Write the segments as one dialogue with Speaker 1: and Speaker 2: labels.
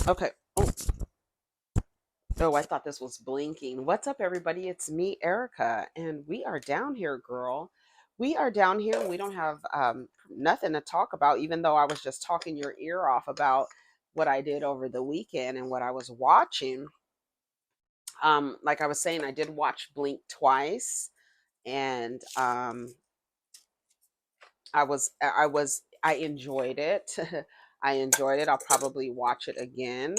Speaker 1: Okay. Oh, oh, I thought this was blinking. What's up, everybody? It's me, Erica, and we are down here, girl. We are down here. We don't have nothing to talk about, even though I was just talking your ear off about what I did over the weekend and what I was watching. Like I was saying, I did watch Blink twice, and I enjoyed it. I enjoyed it. I'll probably watch it again.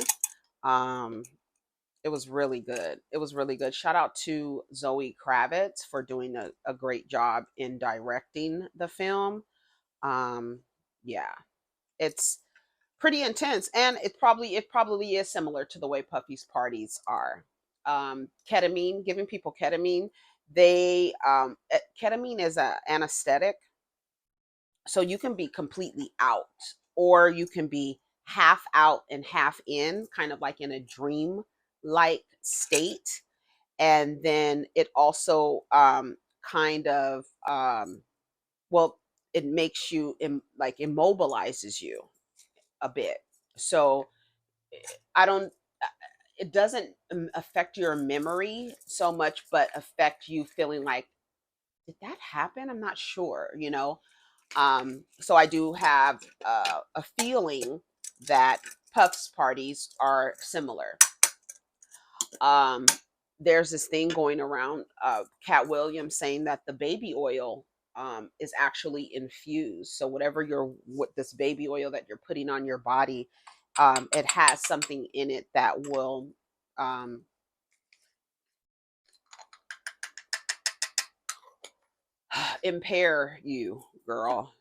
Speaker 1: Um, It was really good. It was really good. Shout out to Zoe Kravitz for doing a great job in directing the film. Um, yeah, it's pretty intense, and it probably is similar to the way Puffy's parties are. Ketamine, giving people ketamine. Ketamine is a anesthetic, so you can be completely out, or you can be half out and half in, kind of like in a dream like state. And then it also kind of well, it makes you like immobilizes you a bit. So I don't it doesn't affect your memory so much, but affect you feeling like, did that happen? I'm not sure. So I do have a feeling that Puff's parties are similar. um there's this thing going around, Cat Williams saying that the baby oil is actually infused. So what this baby oil that you're putting on your body, it has something in it that will um impair you, girl.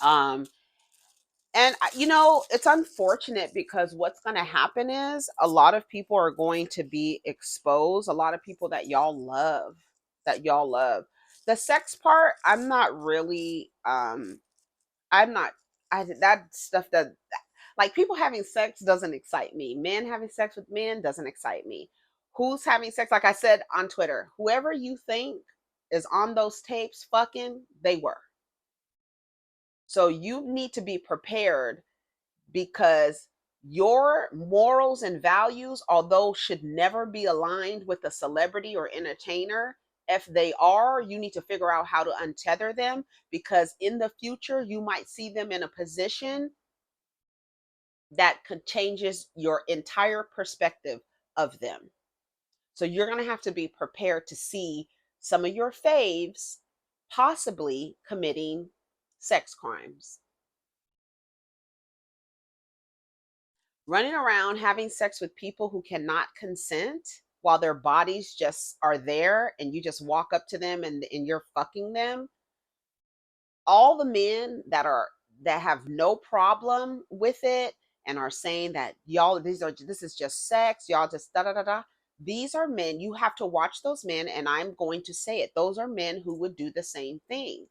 Speaker 1: um and it's unfortunate, because what's going to happen is a lot of people are going to be exposed, a lot of people that y'all love. The sex part, I'm not I that stuff that, like, people having sex doesn't excite me. Men having sex with men doesn't excite me. Who's having sex? Like I said on Twitter, whoever you think is on those tapes fucking, they were. So you need to be prepared, because your morals and values, although should never be aligned with a celebrity or entertainer, if they are, you need to figure out how to untether them, because in the future you might see them in a position that could changes your entire perspective of them. So you're going to have to be prepared to see some of your faves possibly committing sex crimes. Running around having sex with people who cannot consent, while their bodies just are there and you just walk up to them and you're fucking them. All the men that have no problem with it and are saying that, y'all, this is just sex, y'all just da da da da. These are men, you have to watch those men, and I'm going to say it. Those are men who would do the same thing.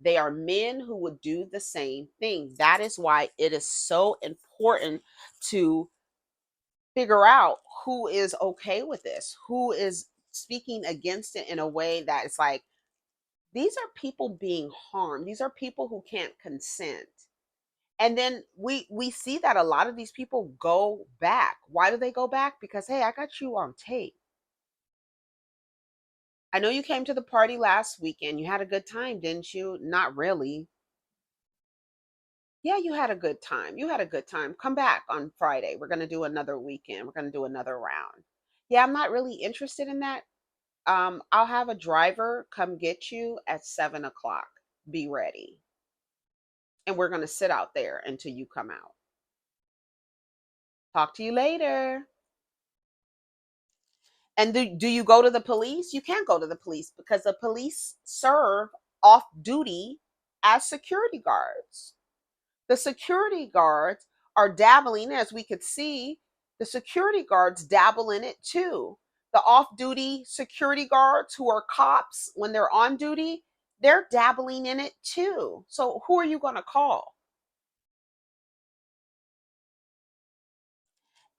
Speaker 1: They are men who would do the same thing. That is why it is so important to figure out who is okay with this, who is speaking against it in a way that it's like, these are people being harmed. These are people who can't consent. And then we see that a lot of these people go back. Why do they go back? Because, hey, I got you on tape. I know you came to the party last weekend. You had a good time, didn't you? Not really. Yeah, you had a good time. You had a good time. Come back on Friday. We're going to do another weekend. We're going to do another round. Yeah, I'm not really interested in that. I'll have a driver come get you at 7 o'clock. Be ready. And we're going to sit out there until you come out. Talk to you later. And do you go to the police? You can't go to the police, because the police serve off duty as security guards. The security guards are dabbling, as we could see, the security guards dabble in it too. The off duty security guards who are cops when they're on duty, they're dabbling in it too. So who are you going to call?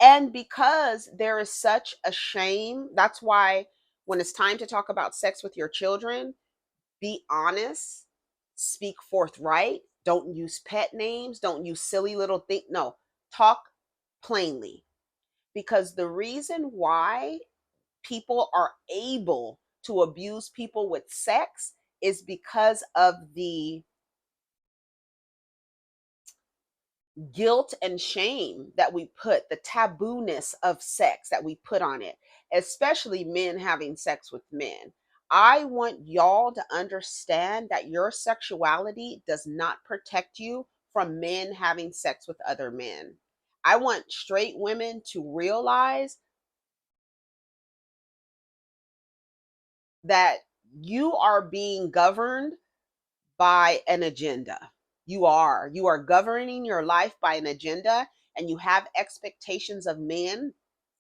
Speaker 1: And because there is such a shame, that's why when it's time to talk about sex with your children, be honest, speak forthright, don't use pet names, don't use silly little things. No, talk plainly. Because the reason why people are able to abuse people with sex is because of the guilt and shame that we put, the tabooness of sex that we put on it, especially men having sex with men. I want y'all to understand that your sexuality does not protect you from men having sex with other men. I want straight women to realize that you are being governed by an agenda. You are governing your life by an agenda, and you have expectations of men.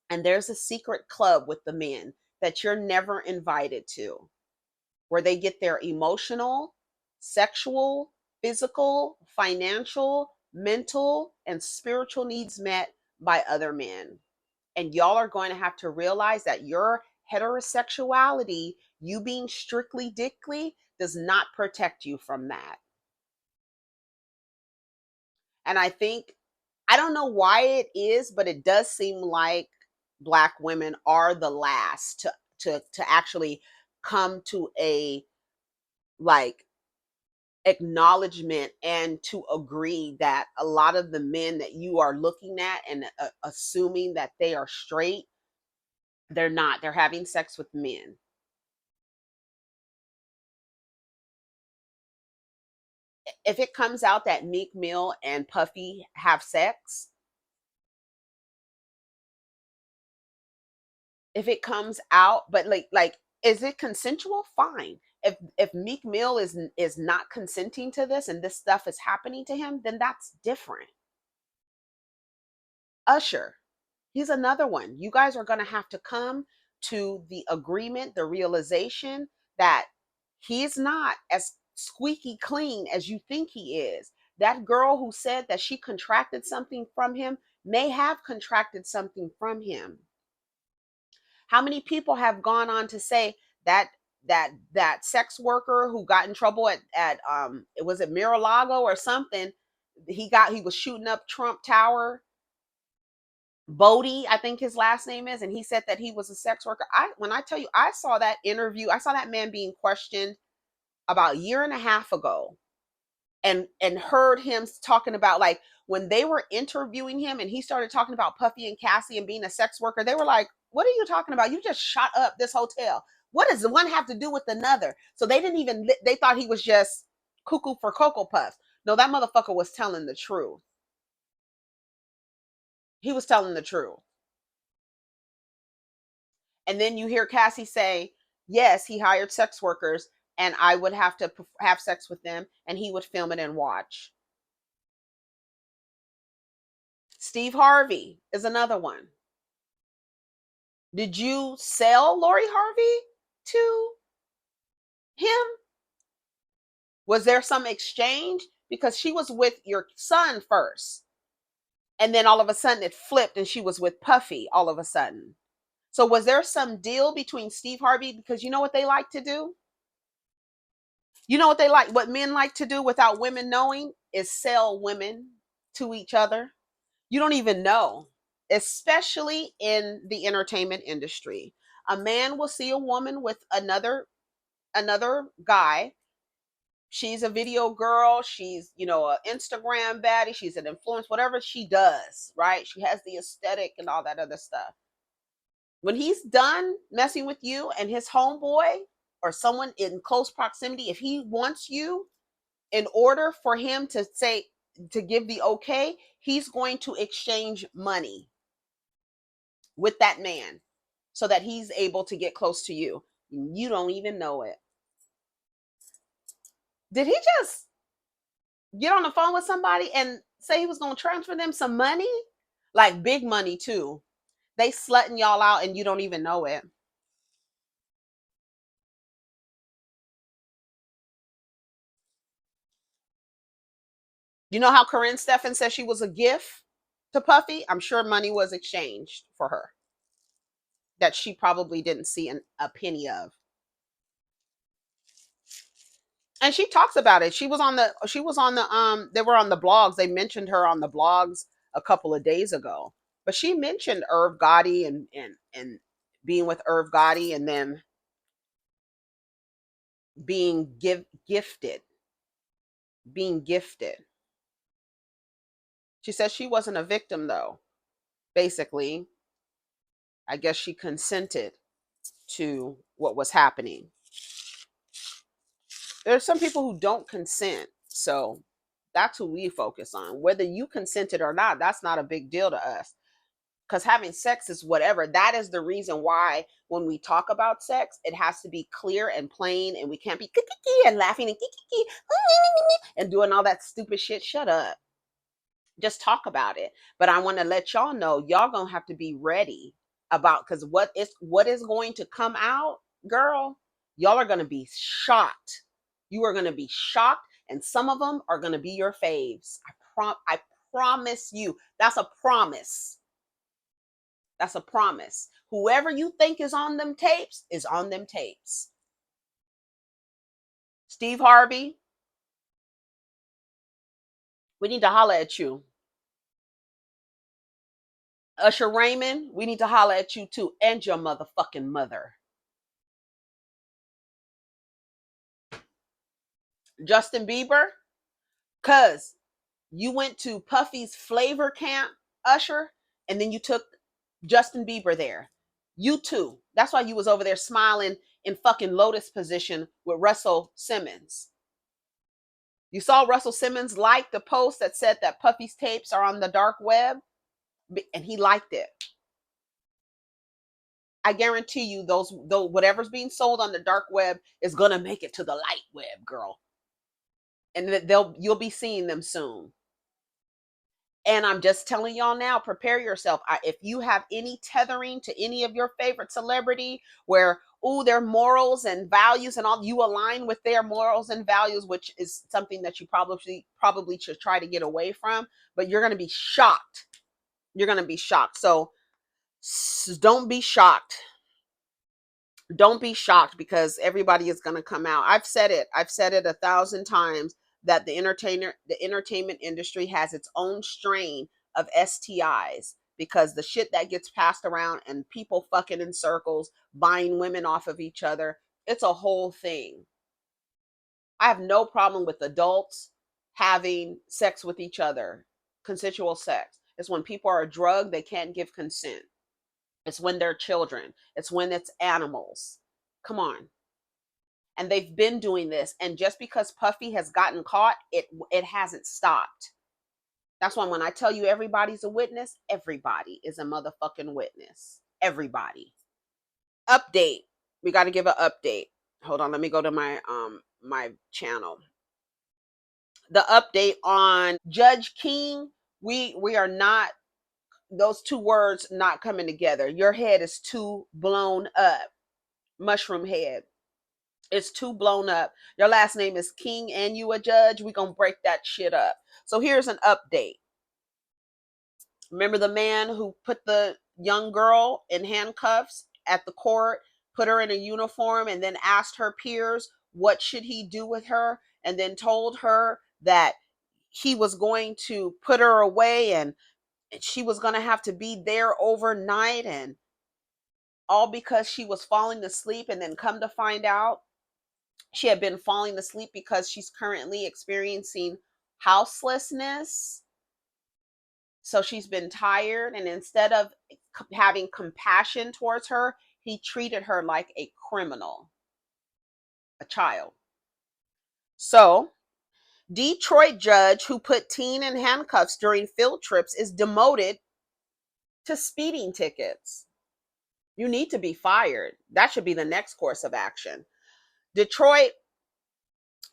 Speaker 1: And there's a secret club with the men that you're never invited to, where they get their emotional, sexual, physical, financial, mental, and spiritual needs met by other men. And y'all are going to have to realize that your heterosexuality, you being strictly dickly, does not protect you from that. And I think, I don't know why it is, but it does seem like Black women are the last to actually come to a like acknowledgement and to agree that a lot of the men that you are looking at and assuming that they are straight, they're not. They're having sex with men. If it comes out that Meek Mill and Puffy have sex, if it comes out, but like is it consensual? Fine. If Meek Mill is not consenting to this and this stuff is happening to him, then that's different. Usher, he's another one. You guys are going to have to come to the agreement, the realization that he's not as squeaky clean as you think he is. That girl who said that she contracted something from him may have contracted something from him. How many people have gone on to say that that sex worker who got in trouble at it was at Mar-a-Lago or something, he was shooting up Trump Tower. Bodie, I think his last name is, and he said that he was a sex worker. When I tell you, I saw that interview, I saw that man being questioned about a year and a half ago, and heard him talking about, like, when they were interviewing him and he started talking about Puffy and Cassie and being a sex worker, they were like, what are you talking about? You just shot up this hotel. What does the one have to do with another? So they didn't even, they thought he was just cuckoo for Cocoa Puffs. No, that motherfucker was telling the truth. He was telling the truth. And then you hear Cassie say, yes, he hired sex workers and I would have to have sex with them and he would film it and watch. Steve Harvey is another one. Did you sell Lori Harvey to him? Was there some exchange? Because she was with your son first. And then all of a sudden it flipped and she was with Puffy all of a sudden. So was there some deal between Steve Harvey? Because you know what they like to do? You know what men like to do without women knowing is sell women to each other. You don't even know, especially in the entertainment industry. A man will see a woman with another guy. She's a video girl, she's, an Instagram baddie, she's an influence, whatever she does, right? She has the aesthetic and all that other stuff. When he's done messing with you and his homeboy or someone in close proximity, if he wants you, in order for him to give the okay, he's going to exchange money with that man so that he's able to get close to you. You don't even know it. Did he just get on the phone with somebody and say he was going to transfer them some money? Like big money too. They slutting y'all out and you don't even know it. You know how Corinne Steffen said she was a gift to Puffy? I'm sure money was exchanged for her that she probably didn't see a penny of. And she talks about it. She was on the they were on the blogs. They mentioned her on the blogs a couple of days ago. But she mentioned Irv Gotti and being with Irv Gotti and then being gifted, being gifted. She said she wasn't a victim though. Basically, I guess she consented to what was happening. There's some people who don't consent. So that's who we focus on. Whether you consented or not, that's not a big deal to us. Because having sex is whatever. That is the reason why when we talk about sex, it has to be clear and plain, and we can't be and laughing and doing all that stupid shit. Shut up. Just talk about it. But I want to let y'all know, y'all gonna have to be ready about, because what is going to come out, girl. Y'all are gonna be shocked. You are gonna be shocked, and some of them are gonna be your faves. I promise you. That's a promise. That's a promise. Whoever you think is on them tapes is on them tapes. Steve Harvey, we need to holler at you. Usher Raymond, we need to holler at you too, and your motherfucking mother. Justin Bieber, cuz you went to Puffy's flavor camp, Usher, and then you took Justin Bieber there. You too. That's why you was over there smiling in fucking lotus position with Russell Simmons. You saw Russell Simmons like the post that said that Puffy's tapes are on the dark web, and he liked it. I guarantee you, those whatever's being sold on the dark web is gonna make it to the light web, girl, and you'll be seeing them soon. And I'm just telling y'all now, prepare yourself. If you have any tethering to any of your favorite celebrity where, their morals and values and all, you align with their morals and values, which is something that you probably should try to get away from, but you're going to be shocked. You're going to be shocked. So don't be shocked. Don't be shocked, because everybody is going to come out. I've said it 1,000 times that the entertainment industry has its own strain of STIs, because the shit that gets passed around and people fucking in circles, buying women off of each other, it's a whole thing. I have no problem with adults having sex with each other, consensual sex. It's when people are drugged, they can't give consent. It's when they're children. It's when it's animals. Come on. And they've been doing this. And just because Puffy has gotten caught, it hasn't stopped. That's why when I tell you everybody's a witness, everybody is a motherfucking witness. Everybody. Update. We got to give an update. Hold on, let me go to my channel. The update on Judge King, we are not, those two words not coming together. Your head is too blown up. Mushroom head. It's too blown up. Your last name is King and you a judge. We gonna break that shit up. So here's an update. Remember the man who put the young girl in handcuffs at the court, put her in a uniform, and then asked her peers what should he do with her, and then told her that he was going to put her away and she was going to have to be there overnight, and all because she was falling asleep. And then come to find out, she had been falling asleep because she's currently experiencing houselessness. So she's been tired, and instead of having compassion towards her, he treated her like a criminal, a child. So Detroit judge who put teen in handcuffs during field trips is demoted to speeding tickets. You need to be fired. That should be the next course of action. A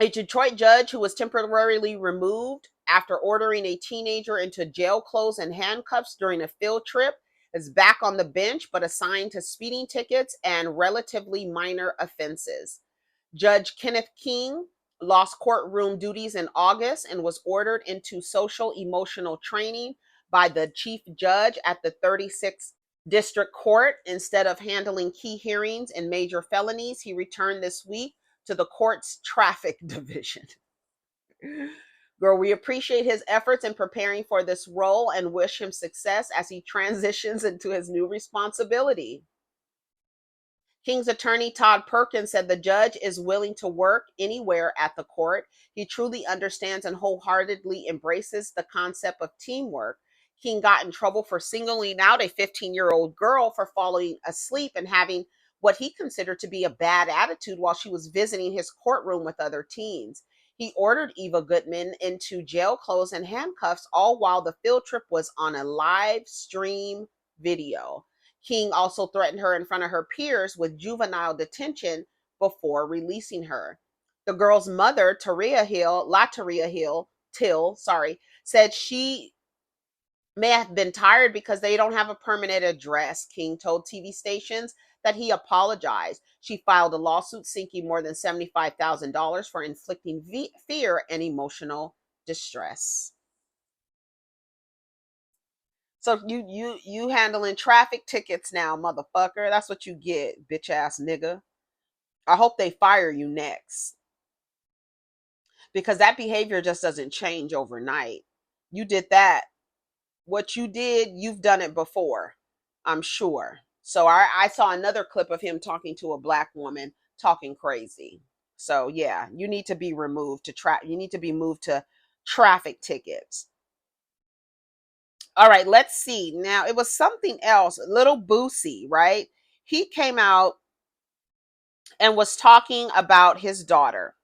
Speaker 1: Detroit judge who was temporarily removed after ordering a teenager into jail clothes and handcuffs during a field trip is back on the bench, but assigned to speeding tickets and relatively minor offenses. Judge Kenneth King lost courtroom duties in August and was ordered into social emotional training by the chief judge at the 36th District Court. Instead of handling key hearings and major felonies, he returned this week to the court's traffic division. Girl, we appreciate his efforts in preparing for this role and wish him success as he transitions into his new responsibility. King's attorney Todd Perkins said the judge is willing to work anywhere at the court. He truly understands and wholeheartedly embraces the concept of teamwork. King got in trouble for singling out a 15-year-old girl for falling asleep and having what he considered to be a bad attitude while she was visiting his courtroom with other teens. He ordered Eva Goodman into jail clothes and handcuffs, all while the field trip was on a live stream video. King also threatened her in front of her peers with juvenile detention before releasing her. The girl's mother, Taria Hill, said she may have been tired because they don't have a permanent address. King told TV stations that he apologized. She filed a lawsuit seeking more than $75,000 for inflicting fear and emotional distress. So you handling traffic tickets now, motherfucker. That's what you get, bitch ass nigga. I hope they fire you next. Because that behavior just doesn't change overnight. You did that. What you did, you've done it before, I'm sure. So I saw another clip of him talking to a black woman talking crazy. So yeah, you need to be removed you need to be moved to traffic tickets. All right, let's see. Now, it was something else. Little Boosie, right? He came out and was talking about his daughter.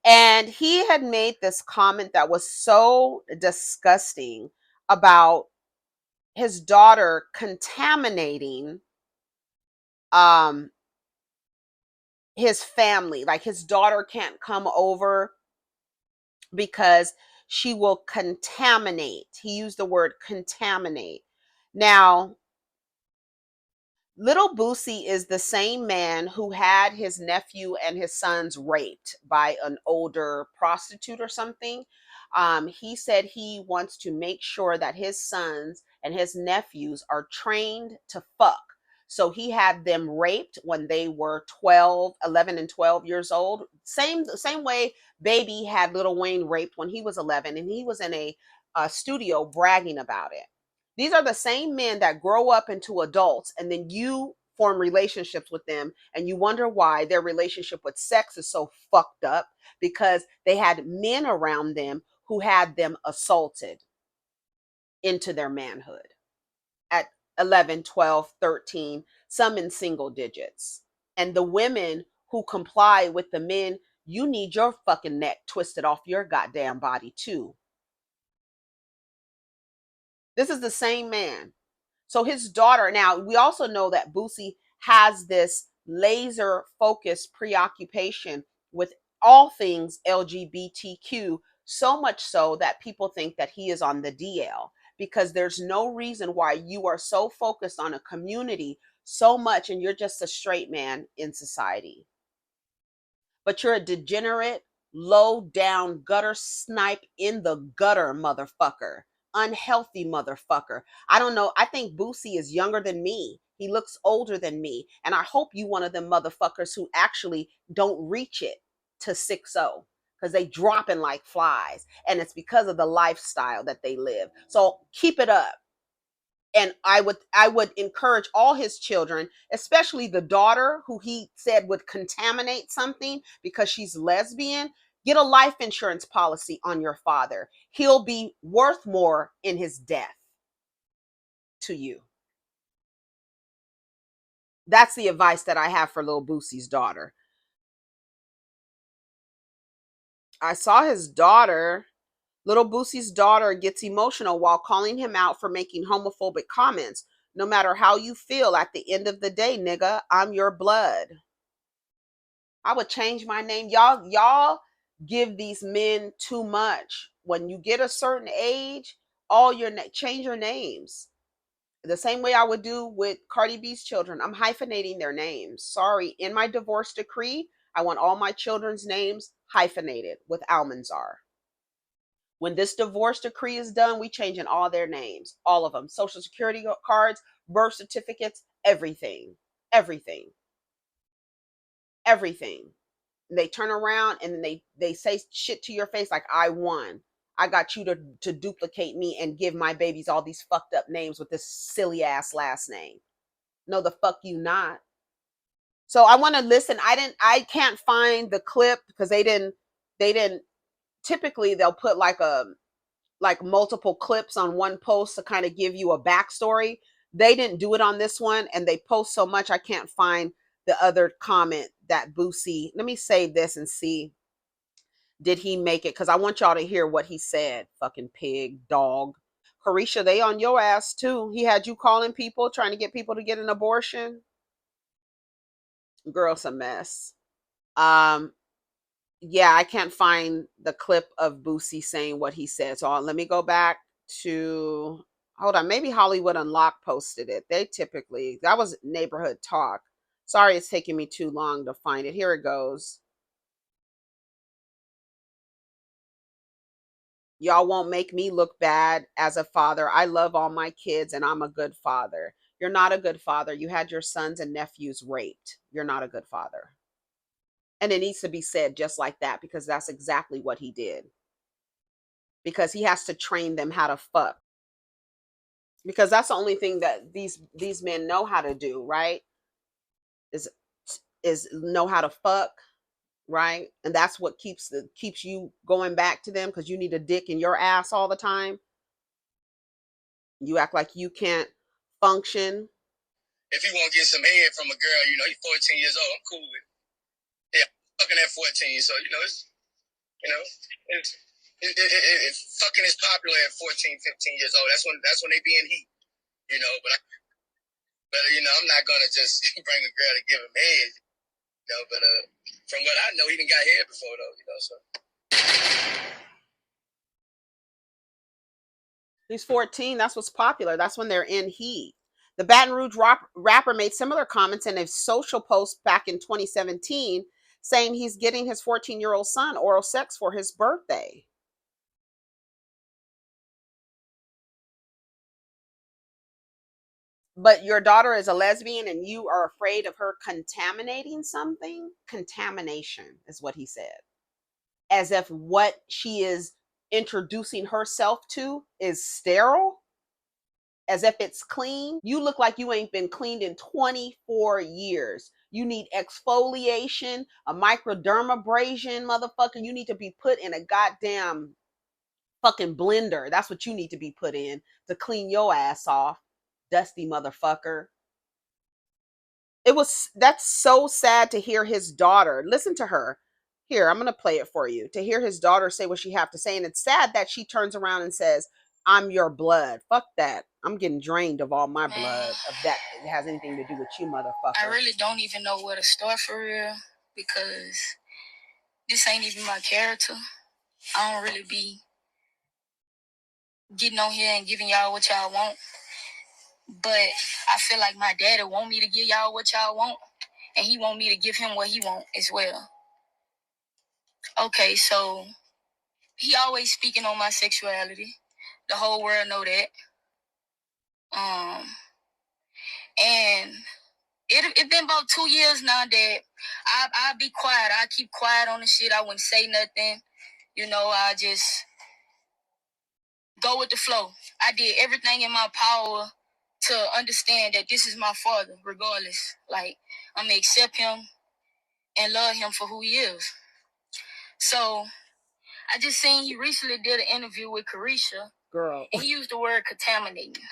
Speaker 1: And he had made this comment that was so disgusting about his daughter contaminating um his family. Like his daughter can't come over because she will contaminate. He used the word contaminate. Now, Little Boosie is the same man who had his nephew and his sons raped by an older prostitute or something. He said he wants to make sure that his sons and his nephews are trained to fuck. So he had them raped when they were 12, 11, and 12 years old. Same way Baby had Little Wayne raped when he was 11, and he was in a studio bragging about it. These are the same men that grow up into adults and then you form relationships with them and you wonder why their relationship with sex is so fucked up because they had men around them who had them assaulted into their manhood at 11, 12, 13, some in single digits. And the women who comply with the men, you need your fucking neck twisted off your goddamn body too. This is the same man. So his daughter, now we also know that Boosie has this laser focused preoccupation with all things LGBTQ, so much so that people think that he is on the DL because there's no reason why you are so focused on a community so much and you're just a straight man in society. But you're a degenerate, low down gutter snipe in the gutter, motherfucker. Unhealthy motherfucker. I don't know. I think Boosie is younger than me. He looks older than me. And I hope you one of them motherfuckers who actually don't reach it to 6-0 because they dropping like flies. And it's because of the lifestyle that they live. So keep it up. And I would encourage all his children, especially the daughter who he said would contaminate something because she's lesbian, get a life insurance policy on your father. He'll be worth more in his death to you. That's the advice that I have for little Boosie's daughter. I saw his daughter. Little Boosie's daughter gets emotional while calling him out for making homophobic comments. No matter how you feel, at the end of the day, nigga, I'm your blood. I would change my name. Y'all give these men too much. When you get a certain age, change your names. The same way I would do with Cardi B's children. I'm hyphenating their names. Sorry, in my divorce decree, I want all my children's names hyphenated with Almanzar. When this divorce decree is done, we changing all their names, all of them, social security cards, birth certificates, everything, everything, everything. they turn around and then they say shit to your face like, I won. I got you to duplicate me and give my babies all these fucked up names with this silly ass last name. No, the fuck you not. So I want to listen. I can't find the clip because they didn't typically they'll put like multiple clips on one post to kind of give you a backstory. They didn't do it on this one, and they post so much I can't find the other comment that Boosie. Let me save this and see. Did he make it? Because I want y'all to hear what he said. Fucking pig, dog. Carisha, they on your ass too. He had you calling people, trying to get people to get an abortion. Girl's a mess. Um, yeah, I can't find the clip of Boosie saying what he said. So let me go back to, hold on, maybe Hollywood Unlocked posted it. They typically, that was Neighborhood Talk. Sorry it's taking me too long to find it. Here it goes. Y'all won't make me look bad as a father. I love all my kids and I'm a good father. You're not a good father. You had your sons and nephews raped. You're not a good father. And it needs to be said just like that because that's exactly what he did. Because he has to train them how to fuck. Because that's the only thing that these men know how to do, right? Is know how to fuck, right? And that's what keeps you going back to them because you need a dick in your ass all the time. You act like you can't function. If you want to get some head from a girl, you're 14 years old. I'm cool with it. Yeah, I'm fucking at 14, so it's fucking is popular at 14, 15 years old. That's when they be in heat, but I'm not gonna just bring a girl to give him head, But from what I know, he done got head before though, So he's 14. That's what's popular. That's when they're in heat. The Baton Rouge rapper made similar comments in a social post back in 2017, saying he's getting his 14-year-old son oral sex for his birthday. But your daughter is a lesbian and you are afraid of her contaminating something? Contamination is what he said. As if what she is introducing herself to is sterile, as if it's clean. You look like you ain't been cleaned in 24 years. You need exfoliation, a microdermabrasion, motherfucker. You need to be put in a goddamn fucking blender. That's what you need to be put in to clean your ass off, dusty motherfucker. That's so sad to hear his daughter. Listen to her. Here, I'm going to play it for you. To hear his daughter say what she have to say. And it's sad that she turns around and says, I'm your blood. Fuck that. I'm getting drained of all my blood. Of that it has anything to do with you, motherfucker.
Speaker 2: I really don't even know where to start for real. Because this ain't even my character. I don't really be getting on here and giving y'all what y'all want. But I feel like my daddy want me to give y'all what y'all want. And he want me to give him what he want as well. Okay, so he always speaking on my sexuality. The whole world know that. And it been about 2 years now that I be quiet. I keep quiet on the shit. I wouldn't say nothing. I just go with the flow. I did everything in my power to understand that this is my father, regardless. Like, I'm going to accept him and love him for who he is. So, I just seen he recently did an interview with Carisha.
Speaker 1: Girl.
Speaker 2: And he used the word contaminating.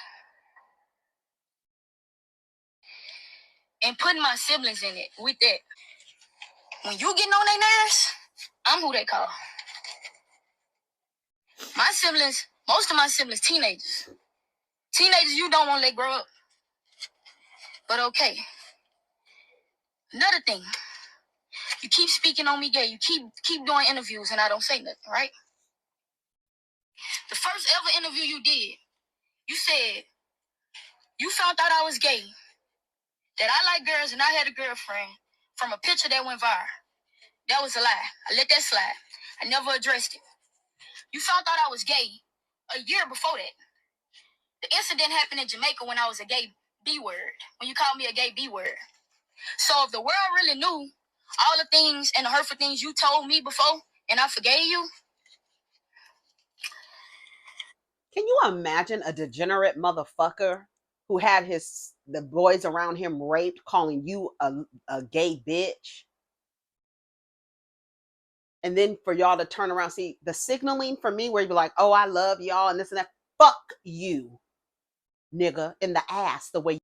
Speaker 2: And putting my siblings in it with that. When you getting on their nerves, I'm who they call. My siblings, most of my siblings, teenagers. Teenagers you don't want to let grow up. But okay. Another thing. You keep speaking on me gay. You keep doing interviews and I don't say nothing, right? The first ever interview you did, you said you found out I was gay, that I like girls and I had a girlfriend from a picture that went viral. That was a lie. I let that slide. I never addressed it. You found out I was gay a year before that. The incident happened in Jamaica when I was a gay B word, when you called me a gay B word. So if the world really knew All the things and the hurtful things you told me before, and I forgave you.
Speaker 1: Can you imagine a degenerate motherfucker who had the boys around him raped, calling you a gay bitch? And then for y'all to turn around, see the signaling for me where you be like, oh, I love y'all and this and that. Fuck you, nigga, in the ass, the way